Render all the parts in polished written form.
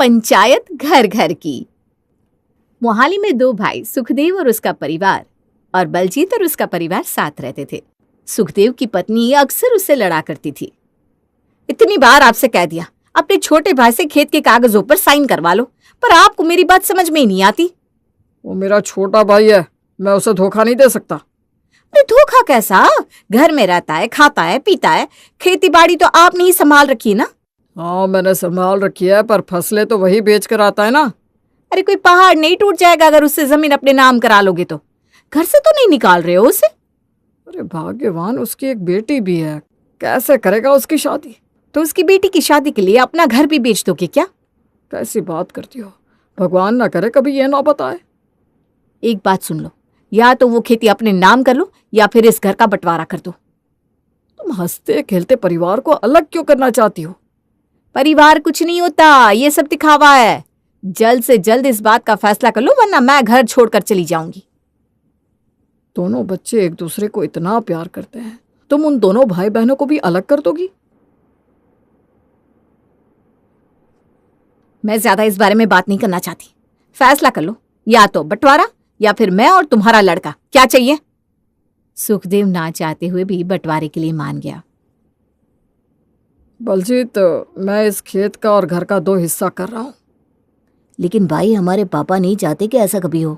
पंचायत घर घर की। मोहाली में दो भाई सुखदेव और उसका परिवार और बलजीत और उसका परिवार साथ रहते थे। सुखदेव की पत्नी अक्सर उससे लड़ा करती थी। इतनी बार आपसे कह दिया अपने छोटे भाई से खेत के कागजों पर साइन करवा लो, पर आपको मेरी बात समझ में ही नहीं आती। वो मेरा छोटा भाई है, मैं उसे धोखा नहीं दे सकता। अरे धोखा कैसा? घर में रहता है, खाता है, पीता है। खेती बाड़ी तो आपने ही संभाल रखी है ना? हाँ मैंने संभाल रखी है, पर फसलें तो वही बेच कर आता है ना। अरे कोई पहाड़ नहीं टूट जाएगा अगर उससे जमीन अपने नाम करा लोगे तो। घर से तो नहीं निकाल रहे हो उसे? अरे भाग्यवान, उसकी एक बेटी भी है, कैसे करेगा उसकी शादी? तो उसकी बेटी की शादी के लिए अपना घर भी बेच दोगे क्या? कैसी बात करती हो, भगवान ना करे कभी ये ना बताए। एक बात सुन लो, या तो वो खेती अपने नाम कर लो या फिर इस घर का बंटवारा कर दो। तुम हंसते खेलते परिवार को अलग क्यों करना चाहती हो? परिवार कुछ नहीं होता, ये सब दिखावा है। जल्द से जल्द इस बात का फैसला कर लो, वरना मैं घर छोड़कर चली जाऊंगी। दोनों बच्चे एक दूसरे को इतना प्यार करते हैं, तुम उन दोनों भाई बहनों को भी अलग कर दोगी? मैं ज्यादा इस बारे में बात नहीं करना चाहती। फैसला कर लो, या तो बंटवारा या फिर मैं और तुम्हारा लड़का। क्या चाहिए? सुखदेव ना चाहते हुए भी बंटवारे के लिए मान गया। बलजीत, मैं इस खेत का और घर का 2 हिस्सा कर रहा हूँ। लेकिन भाई हमारे पापा नहीं चाहते कि ऐसा कभी हो।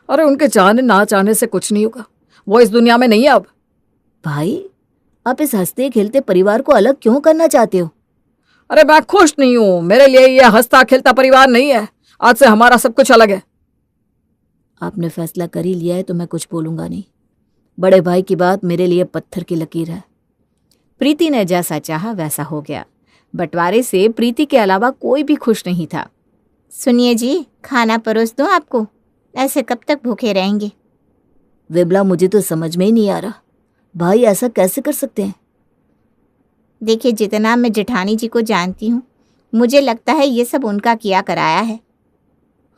अरे उनके चाहने ना चाहने से कुछ नहीं होगा, वो इस दुनिया में नहीं है अब। भाई आप इस हंसते खेलते परिवार को अलग क्यों करना चाहते हो? अरे मैं खुश नहीं हूँ, मेरे लिए ये हंसता खेलता परिवार नहीं है। आज से हमारा सब कुछ अलग है। आपने फैसला कर ही लिया है तो मैं कुछ बोलूंगा नहीं। बड़े भाई की बात मेरे लिए पत्थर की लकीर है। प्रीति ने जैसा चाहा वैसा हो गया। बंटवारे से प्रीति के अलावा कोई भी खुश नहीं था। सुनिए जी, खाना परोस दूं आपको? ऐसे कब तक भूखे रहेंगे? विमला, मुझे तो समझ में ही नहीं आ रहा, भाई ऐसा कैसे कर सकते हैं? देखिए, जितना मैं जेठानी जी को जानती हूँ, मुझे लगता है ये सब उनका किया कराया है।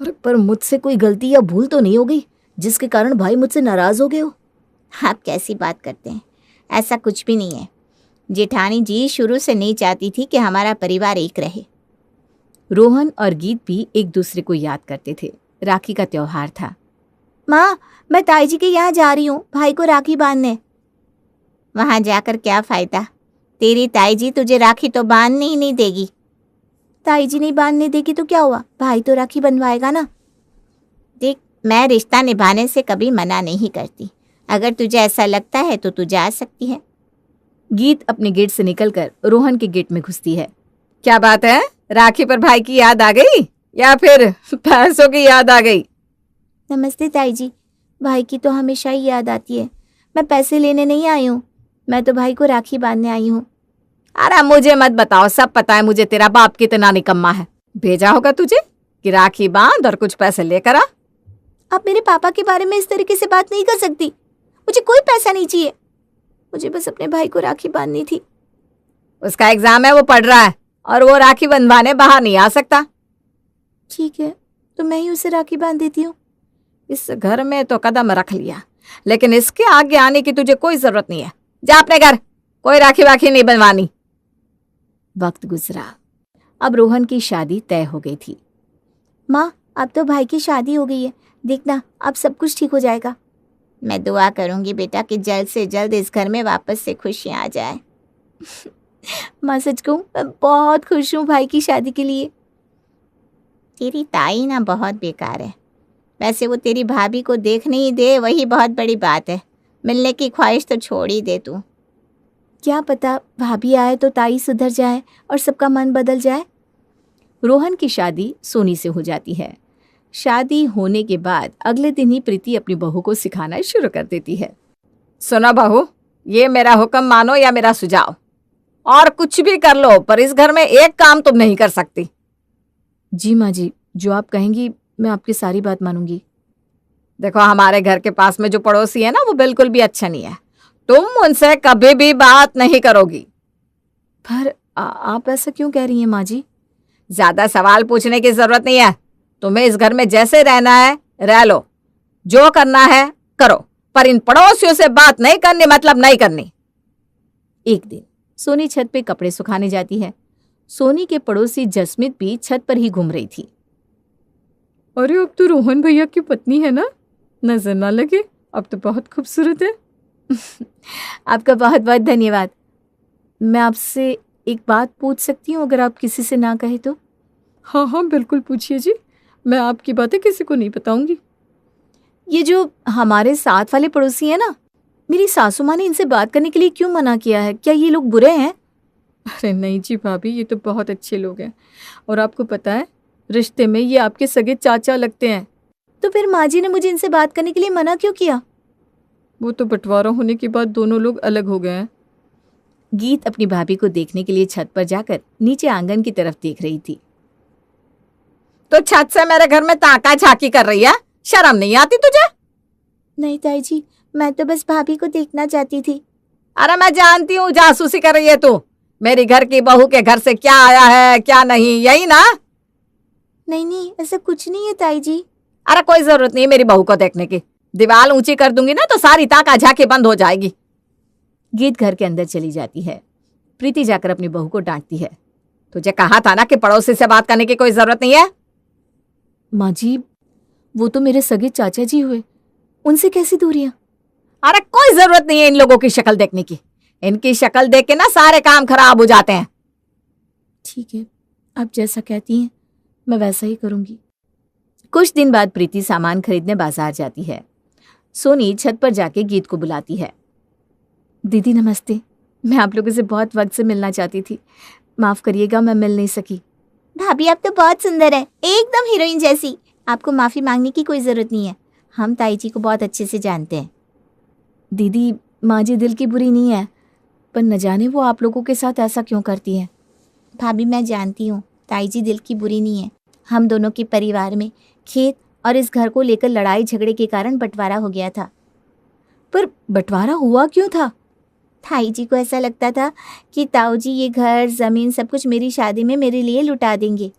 अरे पर मुझसे कोई गलती या भूल तो नहीं हो गई जिसके कारण भाई मुझसे नाराज हो गए हो? आप कैसी बात करते हैं? ऐसा कुछ भी नहीं है। जेठानी जी शुरू से नहीं चाहती थी कि हमारा परिवार एक रहे। रोहन और गीत भी एक दूसरे को याद करते थे। राखी का त्योहार था। माँ, मैं ताई जी के यहाँ जा रही हूँ भाई को राखी बांधने। वहाँ जाकर क्या फ़ायदा? तेरी ताई जी तुझे राखी तो बांधने ही नहीं देगी। ताई जी नहीं बांधने देगी तो क्या हुआ, भाई तो राखी बनवाएगा ना। देख, मैं रिश्ता निभाने से कभी मना नहीं करती। अगर तुझे ऐसा लगता है तो तू जा सकती है। गीत अपने गेट से निकलकर रोहन के गेट में घुसती है। क्या बात है, राखी पर भाई की याद आ गई या फिर पैसों की याद आ गई? नमस्ते ताई जी, भाई की तो हमेशा ही याद आती है। मैं पैसे लेने नहीं आई हूँ, मैं तो भाई को राखी बांधने आई हूँ। अरे मुझे मत बताओ, सब पता है मुझे तेरा बाप कितना निकम्मा है। भेजा होगा तुझे कि राखी बांध और कुछ पैसे लेकर आ। आप मेरे पापा के बारे में इस तरीके से बात नहीं कर सकती। मुझे कोई पैसा नहीं चाहिए, मुझे बस अपने भाई को राखी बांधनी थी। उसका एग्जाम है, वो पढ़ रहा है और वो राखी बंधवाने बाहर नहीं आ सकता। ठीक है, तो मैं ही उसे राखी बांध देती हूँ। इस घर में तो कदम रख लिया, लेकिन इसके आगे आने की तुझे कोई जरूरत नहीं है। जा अपने घर, कोई राखी वाखी नहीं बनवानी। वक्त गुजरा। अब रोहन की शादी तय हो गई थी। माँ, अब तो भाई की शादी हो गई है, देखना अब सब कुछ ठीक हो जाएगा। मैं दुआ करूंगी बेटा कि जल्द से जल्द इस घर में वापस से खुशियाँ आ जाए। माँ सच कहूँ, मैं बहुत खुश हूँ भाई की शादी के लिए। तेरी ताई ना बहुत बेकार है। वैसे वो तेरी भाभी को देखने ही दे, वही बहुत बड़ी बात है। मिलने की ख्वाहिश तो छोड़ ही दे तू। क्या पता भाभी आए तो ताई सुधर जाए और सबका मन बदल जाए। रोहन की शादी सोनी से हो जाती है। शादी होने के बाद अगले दिन ही प्रीति अपनी बहू को सिखाना शुरू कर देती है। सुना बहू, ये मेरा हुक्म मानो या मेरा सुझाव, और कुछ भी कर लो पर इस घर में एक काम तुम नहीं कर सकती। जी माँ जी, जो आप कहेंगी मैं आपकी सारी बात मानूंगी। देखो, हमारे घर के पास में जो पड़ोसी है ना, वो बिल्कुल भी अच्छा नहीं है। तुम उनसे कभी भी बात नहीं करोगी। पर आप ऐसा क्यों कह रही हैं माँ जी? ज्यादा सवाल पूछने की जरूरत नहीं है। तुम्हें इस घर में जैसे रहना है रह लो, जो करना है करो, पर इन पड़ोसियों से बात नहीं करनी, मतलब नहीं करनी। एक दिन सोनी छत पे कपड़े सुखाने जाती है। सोनी के पड़ोसी जसमीत भी छत पर ही घूम रही थी। अरे अब तो रोहन भैया की पत्नी है ना, नजर ना लगे, अब तो बहुत खूबसूरत है। आपका बहुत बहुत धन्यवाद। मैं आपसे एक बात पूछ सकती हूँ, अगर आप किसी से ना कहे तो? हाँ हाँ बिल्कुल पूछिए जी, मैं आपकी बातें किसी को नहीं बताऊंगी। ये जो हमारे साथ वाले पड़ोसी हैं ना, मेरी सासू माँ ने इनसे बात करने के लिए क्यों मना किया है? क्या ये लोग बुरे हैं? अरे नहीं जी भाभी, ये तो बहुत अच्छे लोग हैं, और आपको पता है रिश्ते में ये आपके सगे चाचा लगते हैं। तो फिर माँ जी ने मुझे इनसे बात करने के लिए मना क्यों किया? वो तो बंटवारा होने के बाद दोनों लोग अलग हो गए हैं। गीत अपनी भाभी को देखने के लिए छत पर जाकर नीचे आंगन की तरफ देख रही थी। तो छत से मेरे घर में ताका झांकी कर रही है, शर्म नहीं आती तुझे? नहीं ताई जी, मैं तो बस भाभी को देखना चाहती थी। अरे मैं जानती हूँ जासूसी कर रही है तू। मेरी घर की बहू के घर से क्या आया है क्या नहीं, यही ना? नहीं नहीं, ऐसा कुछ नहीं है ताई जी। अरे कोई जरूरत नहीं है मेरी बहू को देखने की, दीवार ऊंची कर दूंगी ना तो सारी ताका झांकी बंद हो जाएगी। गीत घर के अंदर चली जाती है। प्रीति जाकर अपनी बहू को डांटती है। तुझे कहा था ना कि पड़ोसी से बात करने की कोई जरूरत नहीं है। माँ जी, वो तो मेरे सगे चाचा जी हुए, उनसे कैसी दूरियां? अरे कोई जरूरत नहीं है इन लोगों की शक्ल देखने की, इनकी शक्ल देख के ना सारे काम खराब हो जाते हैं। ठीक है, आप जैसा कहती हैं मैं वैसा ही करूंगी। कुछ दिन बाद प्रीति सामान खरीदने बाजार जाती है। सोनी छत पर जाके गीत को बुलाती है। दीदी नमस्ते, मैं आप लोगों से बहुत वक्त से मिलना चाहती थी, माफ करिएगा मैं मिल नहीं सकी। भाभी आप तो बहुत सुंदर है, एकदम हीरोइन जैसी। आपको माफी मांगने की कोई जरूरत नहीं है, हम ताई जी को बहुत अच्छे से जानते हैं। दीदी, माँ जी दिल की बुरी नहीं है, पर न जाने वो आप लोगों के साथ ऐसा क्यों करती हैं। भाभी मैं जानती हूँ ताई जी दिल की बुरी नहीं है। हम दोनों के परिवार में खेत और इस घर को लेकर लड़ाई झगड़े के कारण बंटवारा हो गया था। पर बंटवारा हुआ क्यों था? ताई जी को ऐसा लगता था कि ताऊ जी ये घर जमीन सब कुछ मेरी शादी में मेरे लिए लुटा देंगे।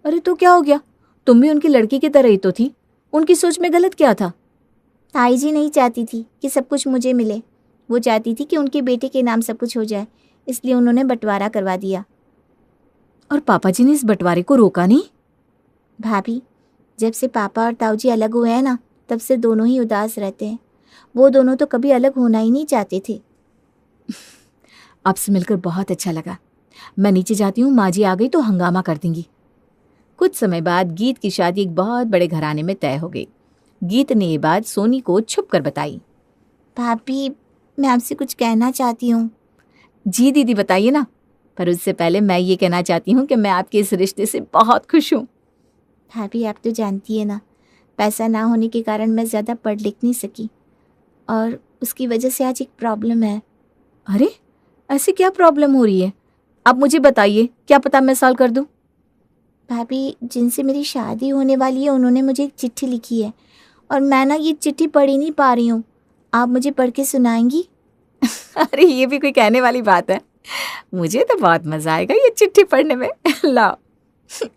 अरे तो क्या हो गया, तुम भी उनकी लड़की की तरह ही तो थी, उनकी सोच में गलत क्या था? ताई जी नहीं चाहती थी कि सब कुछ मुझे मिले, वो चाहती थी कि उनके बेटे के नाम सब कुछ हो जाए, इसलिए उन्होंने बंटवारा करवा दिया। और पापा जी ने इस बंटवारे को रोका नहीं? भाभी, जब से पापा और ताऊ जी अलग हुए हैं ना, तब से दोनों ही उदास रहते हैं। वो दोनों तो कभी अलग होना ही नहीं चाहते थे। आपसे मिलकर बहुत अच्छा लगा, मैं नीचे जाती हूँ, माँ जी आ गई तो हंगामा कर देंगी। कुछ समय बाद गीत की शादी एक बहुत बड़े घराने में तय हो गई। गीत ने ये बात सोनी को छुप कर बताई। भाभी, मैं आपसे कुछ कहना चाहती हूँ। जी दीदी बताइए ना, पर उससे पहले मैं ये कहना चाहती हूँ कि मैं आपके इस रिश्ते से बहुत खुश हूँ। भाभी आप तो जानती है ना, पैसा ना होने के कारण मैं ज़्यादा पढ़ लिख नहीं सकी, और उसकी वजह से आज एक प्रॉब्लम है। अरे ऐसी क्या प्रॉब्लम हो रही है, आप मुझे बताइए, क्या पता मैं सॉल्व कर दूँ। भाभी, जिनसे मेरी शादी होने वाली है उन्होंने मुझे एक चिट्ठी लिखी है, और मैं ना ये चिट्ठी पढ़ ही नहीं पा रही हूँ। आप मुझे पढ़ के सुनाएंगी? अरे ये भी कोई कहने वाली बात है, मुझे तो बहुत मजा आएगा ये चिट्ठी पढ़ने में। लाओ।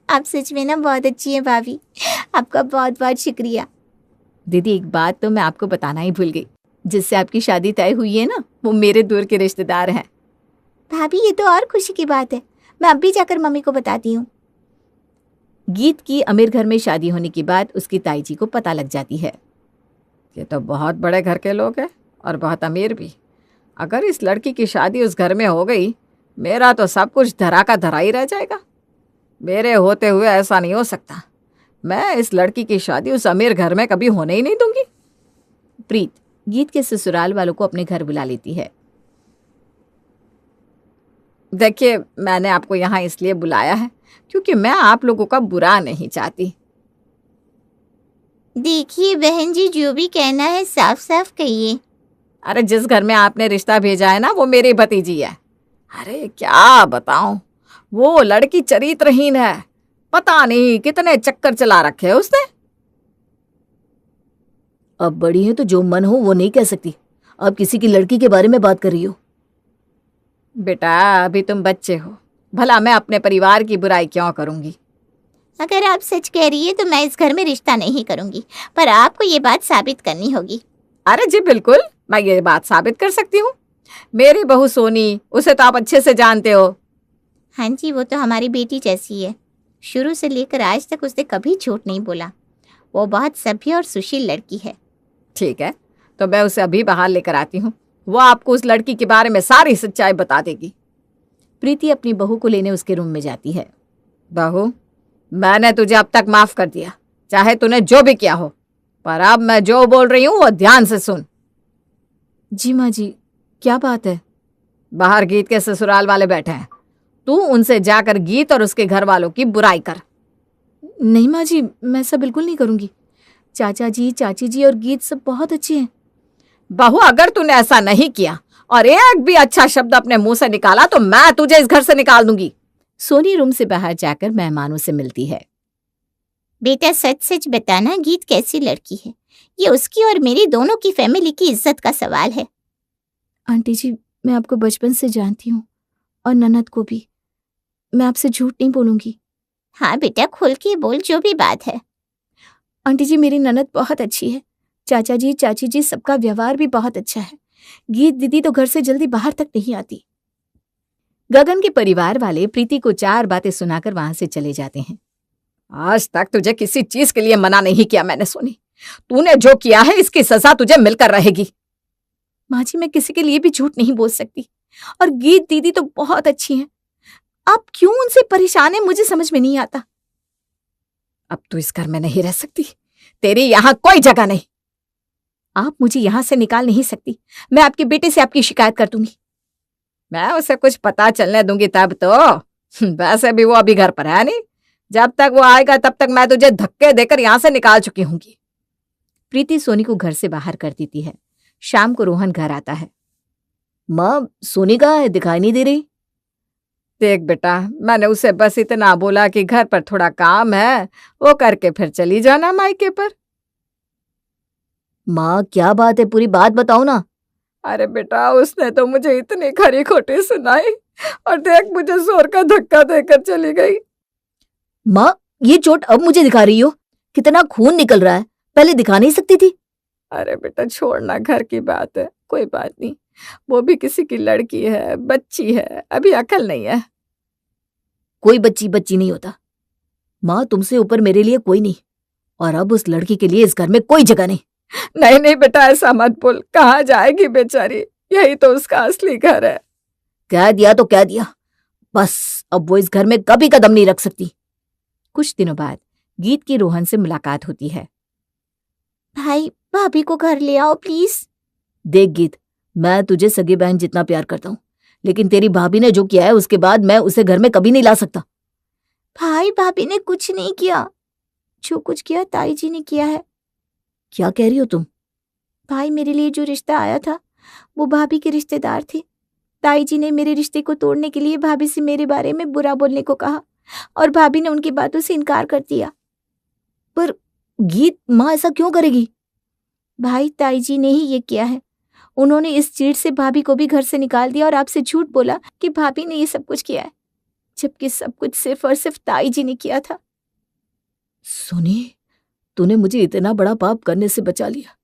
आप सच में ना बहुत अच्छी हैं भाभी, आपका बहुत बहुत शुक्रिया। दीदी एक बात तो मैं आपको बताना ही भूल गई, जिससे आपकी शादी तय हुई है ना, वो मेरे दूर के रिश्तेदार हैं। भाभी ये तो और खुशी की बात है, मैं अब भी जाकर मम्मी को बताती हूँ। गीत की अमीर घर में शादी होने के बाद उसकी ताई जी को पता लग जाती है। ये तो बहुत बड़े घर के लोग हैं और बहुत अमीर भी। अगर इस लड़की की शादी उस घर में हो गई, मेरा तो सब कुछ धरा का धरा ही रह जाएगा। मेरे होते हुए ऐसा नहीं हो सकता। मैं इस लड़की की शादी उस अमीर घर में कभी होने ही नहीं दूंगी। प्रीत गीत के ससुराल वालों को अपने घर बुला लेती है। देखिए, मैंने आपको यहाँ इसलिए बुलाया है क्योंकि मैं आप लोगों का बुरा नहीं चाहती। देखिए बहन जी, जो भी कहना है साफ साफ कहिए। अरे जिस घर में आपने रिश्ता भेजा है ना, वो मेरी भतीजी है। अरे क्या बताऊं, वो लड़की चरित्रहीन है, पता नहीं कितने चक्कर चला रखे हैं उसने। अब बड़ी है तो जो मन हो वो नहीं कह सकती, अब किसी की लड़की के बारे में बात कर रही हो। बेटा अभी तुम बच्चे हो, भला मैं अपने परिवार की बुराई क्यों करूंगी। अगर आप सच कह रही है तो मैं इस घर में रिश्ता नहीं करूंगी, पर आपको ये बात साबित करनी होगी। अरे जी बिल्कुल, मैं ये बात साबित कर सकती हूँ। मेरी बहू सोनी, उसे तो आप अच्छे से जानते हो। हाँ जी, वो तो हमारी बेटी जैसी है। शुरू से लेकर आज तक उसने कभी झूठ नहीं बोला। वो बहुत सभ्य और सुशील लड़की है। ठीक है, तो मैं उसे अभी बाहर लेकर आती हूँ। वो आपको उस लड़की के बारे में सारी सच्चाई बता देगी। प्रीति अपनी बहू को लेने उसके रूम में जाती है। बहू, मैंने तुझे अब तक माफ कर दिया, चाहे तूने जो भी किया हो, पर अब मैं जो बोल रही हूँ वो ध्यान से सुन। जी माँ जी, क्या बात है? बाहर गीत के ससुराल वाले बैठे हैं, तू उनसे जाकर गीत और उसके घर वालों की बुराई कर। नहीं माँ जी, मैं ऐसा बिल्कुल नहीं करूँगी। चाचा जी, चाची जी और गीत सब बहुत अच्छे हैं। बहू, अगर तूने ऐसा नहीं किया और एक भी अच्छा शब्द अपने मुंह से निकाला तो मैं तुझे इस घर से निकाल दूंगी। सोनी रूम से बाहर जाकर मेहमानों से मिलती है। बेटा सच सच बताना, गीत कैसी लड़की है? ये उसकी और मेरी दोनों की फैमिली की इज्जत का सवाल है। आंटी जी, मैं आपको बचपन से जानती हूँ और ननद को भी। मैं आपसे झूठ नहीं बोलूंगी। हाँ बेटा, खुल के बोल जो भी बात है। आंटी जी, मेरी ननद बहुत अच्छी है। चाचा जी, चाची जी, सबका व्यवहार भी बहुत अच्छा है। गीत दीदी तो घर से जल्दी बाहर तक नहीं आती। गगन के परिवार वाले प्रीति को 4 बातें सुनाकर वहां से चले जाते हैं। आज तक तुझे किसी चीज के लिए मना नहीं किया मैंने सोनी। तूने जो किया है इसकी सजा तुझे मिलकर रहेगी। माँ जी, मैं किसी के लिए भी झूठ नहीं बोल सकती। और गीत दीदी तो बहुत अच्छी हैं। आप क्यों उनसे परेशान हैं, मुझे समझ में नहीं आता। अब तू इस घर में नहीं रह सकती, तेरी यहाँ कोई जगह नहीं। आप मुझे यहां से निकाल नहीं सकती। मैं आपके बेटे से आपकी शिकायत कर दूंगी। मैं उसे कुछ पता चलने दूंगी तब तो। वैसे भी वो अभी घर पर है नहीं। जब तक वो आएगा तब तक मैं तुझे धक्के देकर यहां से निकाल चुकी हूंगी। प्रीति सोनी को घर से बाहर कर देती है। शाम को रोहन घर आता है। माँ, सोनी कहाँ है? दिखाई नहीं दे रही। देख बेटा, मैंने उसे बस इतना बोला कि घर पर थोड़ा काम है, वो करके फिर चली जाना मायके पर। माँ, क्या बात है? पूरी बात बताओ ना। अरे बेटा, उसने तो मुझे इतनी खरी खोटी सुनाई और देख मुझे जोर का धक्का देकर चली गई। माँ, ये चोट अब मुझे दिखा रही हो? कितना खून निकल रहा है, पहले दिखा नहीं सकती थी? अरे बेटा छोड़ना, घर की बात है, कोई बात नहीं। वो भी किसी की लड़की है, बच्ची है, अभी अकल नहीं है। कोई बच्ची बच्ची नहीं होता। माँ, तुमसे ऊपर मेरे लिए कोई नहीं, और अब उस लड़की के लिए इस घर में कोई जगह नहीं। नहीं नहीं बेटा, ऐसा मत बोल। कहाँ जाएगी बेचारी, यही तो उसका असली घर है। कह दिया तो कह दिया, बस अब वो इस घर में कभी कदम नहीं रख सकती। कुछ दिनों बाद गीत की रोहन से मुलाकात होती है। भाई, भाभी को घर ले आओ प्लीज। देख गीत, मैं तुझे सगी बहन जितना प्यार करता हूँ, लेकिन तेरी भाभी ने जो किया है उसके बाद मैं उसे घर में कभी नहीं ला सकता। भाई, भाभी ने कुछ नहीं किया। जो कुछ किया ताई जी ने किया है। क्या कह रही हो तुम? भाई, मेरे लिए जो रिश्ता आया था वो भाभी के रिश्तेदार थे। ताई जी ने मेरे रिश्ते को तोड़ने के लिए भाभी से मेरे बारे में बुरा बोलने को कहा और भाभी ने उनकी बातों से इनकार कर दिया। पर गीत, माँ ऐसा क्यों करेगी? भाई, ताई जी ने ही ये किया है। उन्होंने इस चीड़ से भाभी को भी घर से निकाल दिया और आपसे झूठ बोला कि भाभी ने ये सब कुछ किया है, जबकि सब कुछ सिर्फ और सिर्फ ताई जी ने किया था। सोनी, तूने मुझे इतना बड़ा पाप करने से बचा लिया।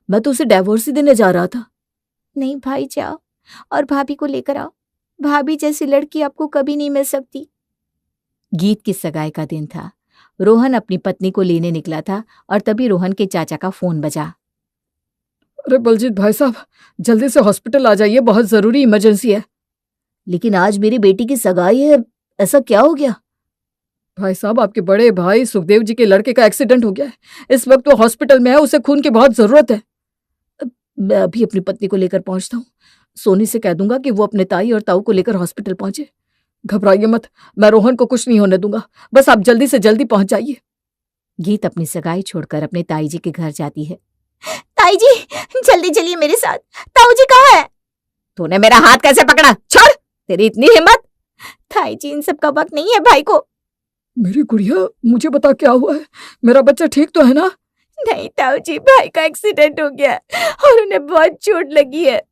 मैं तो उसे डिवोर्स ही देने जा रहा था। नहीं भाई, जाओ और भाभी को लेकर आओ। भाभी जैसी लड़की आपको कभी नहीं मिल सकती। गीत की सगाई का दिन था। रोहन अपनी पत्नी को लेने निकला था और तभी रोहन के चाचा का फोन बजा। अरे बलजीत भाई साहब, जल्दी से हॉस्पिटल आ जाइए, बहुत जरूरी इमरजेंसी है। लेकिन आज मेरी बेटी की सगाई है, ऐसा क्या हो गया? भाई साहब, आपके बड़े भाई सुखदेव जी के लड़के का एक्सीडेंट हो गया है। इस वक्त वो हॉस्पिटल में है, उसे खून की बहुत जरूरत है। मैं अभी अपनी पत्नी को लेकर पहुंचता हूँ। सोनी से कह दूंगा कि वो अपने ताई और ताऊ को लेकर हॉस्पिटल पहुंचे। घबराइए मत, मैं रोहन को कुछ नहीं होने दूंगा, बस आप जल्दी से जल्दी पहुंच जाइए। गीत अपनी सगाई छोड़कर अपने ताई जी के घर जाती है। ताई जी, जल्दी चलिए मेरे साथ। ताऊ जी कहाँ है? तूने मेरा हाथ कैसे पकड़ा? छोड़, तेरी इतनी हिम्मत। ताई जी, इन सब का वक्त नहीं है भाई को। मेरी गुड़िया, मुझे बता क्या हुआ है? मेरा बच्चा ठीक तो है ना? नहीं ताऊ जी, भाई का एक्सीडेंट हो गया और उन्हें बहुत चोट लगी है।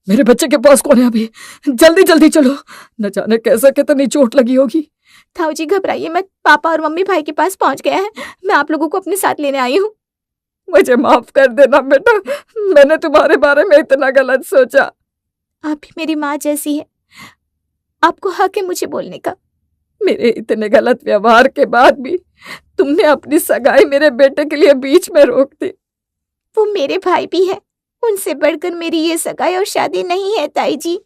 मेरे बच्चे के पास कौन है अभी? जल्दी जल्दी चलो, न जाने कैसे कितनी चोट लगी होगी। ताऊ जी घबराइए मत, पापा और मम्मी भाई के पास पहुंच गया है। मैं आप लोगों को अपने साथ लेने आई हूँ। मुझे माफ कर देना बेटा, मैंने तुम्हारे बारे में इतना गलत सोचा। आप भी मेरी माँ जैसी है। आपको हक है मुझे बोलने का। मेरे इतने गलत व्यवहार के बाद भी तुमने अपनी सगाई मेरे बेटे के लिए बीच में रोक दी। वो मेरे भाई भी है, उनसे बढ़कर मेरी ये सगाई और शादी नहीं है ताई जी।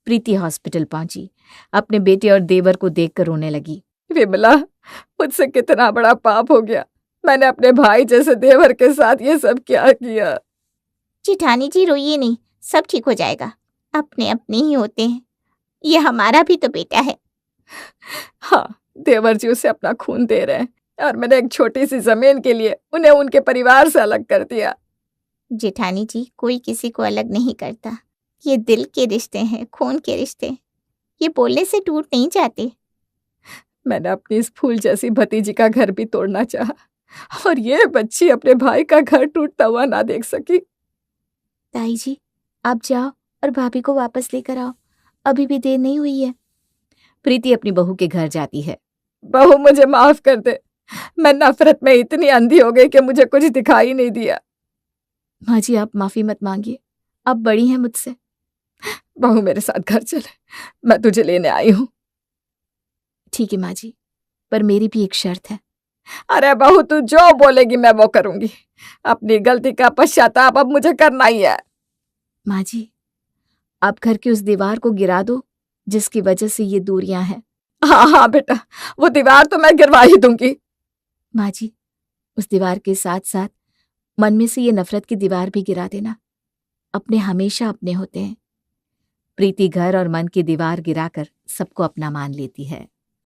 प्रीति हॉस्पिटल पहुंची, अपने बेटे और देवर को देखकर रोने लगी। विमला, मुझसे कितना बड़ा पाप हो गया। मैंने अपने भाई जैसे देवर के साथ ये सब क्या किया। जेठानी जी रोइए नहीं, सब ठीक हो जाएगा। अपने अपने ही होते हैं, ये हमारा भी तो बेटा है। हाँ, देवर जी उसे अपना खून दे रहे हैं और मैंने एक छोटी सी जमीन के लिए उन्हें उनके परिवार से अलग कर दिया। जेठानी जी, कोई किसी को अलग नहीं करता। ये दिल के रिश्ते हैं, खून के रिश्ते। ये बोलने से टूट नहीं जाते। मैंने अपनी इस फूल जैसी भतीजी का घर भी तोड़ना चाहा और ये बच्ची अपने भाई का घर टूटता हुआ ना देख सकी। ताई जी, आप जाओ और भाभी को वापस लेकर आओ, अभी भी देर नहीं हुई है। प्रीति अपनी बहू के घर जाती है। बहू, मुझे माफ कर दे। मैं नफरत में इतनी अंधी हो गई कि मुझे कुछ दिखाई नहीं दिया। माँ जी, आप माफी मत मांगिए, आप बड़ी हैं मुझसे। बहू, मेरे साथ घर चले, मैं तुझे लेने आई हूँ। ठीक है माँ जी, पर मेरी भी एक शर्त है। अरे बहू, तू जो बोलेगी मैं वो करूंगी। अपनी गलती का पश्चाताप अब मुझे करना ही है। माँ जी, आप घर की उस दीवार को गिरा दो जिसकी वजह से ये दूरियां हैं। हाँ हाँ बेटा, वो दीवार तो मैं गिरवा ही दूंगी। माँ जी, उस दीवार के साथ साथ मन में से ये नफरत की दीवार भी गिरा देना। अपने हमेशा अपने होते हैं। प्रीति घर और मन की दीवार गिराकर सबको अपना मान लेती है।